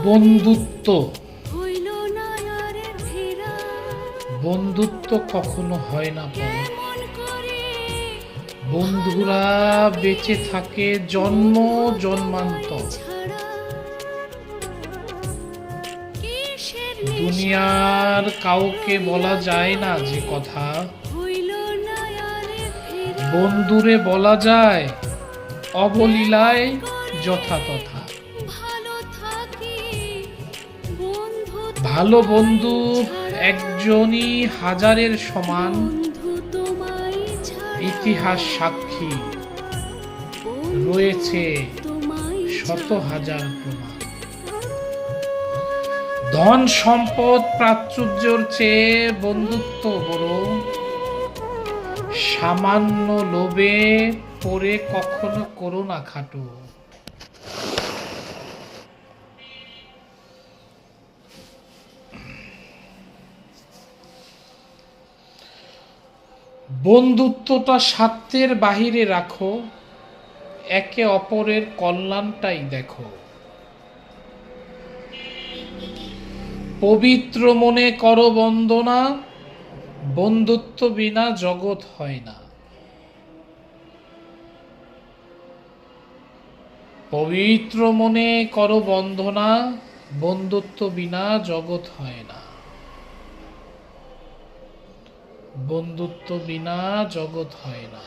বন্ধুত্ব বন্ধুত্ব কখনো হয় না পর। বন্ধুরা বেঁচে থাকে জন্ম জন্মান্তর। দুনিয়ার কাউকে বলা যায় না যে কথা, বন্ধুরে বলা যায় অবলীলায় যথাতথা। ভালো বন্ধু একজনই হাজারের সমান, ইতিহাস সাক্ষী রয়েছে শত হাজার প্রমাণ। ধন সম্পদ প্রাচুর্যের চেয়ে বন্ধুত্ব বড়, সামান্য লোভে পড়ে কখনো করো না খাটো। বন্ধুত্বটা স্বার্থের বাহিরে রাখো, একে অপরের কল্যাণটাই দেখো। পবিত্র মনে করো বন্দনা, বন্ধুত্ব বিনা জগৎ হয় না। পবিত্র মনে করো বন্দনা, বন্ধুত্ব বিনা জগৎ হয় না। বন্ধুত্ব বিনা জগৎ হয় না।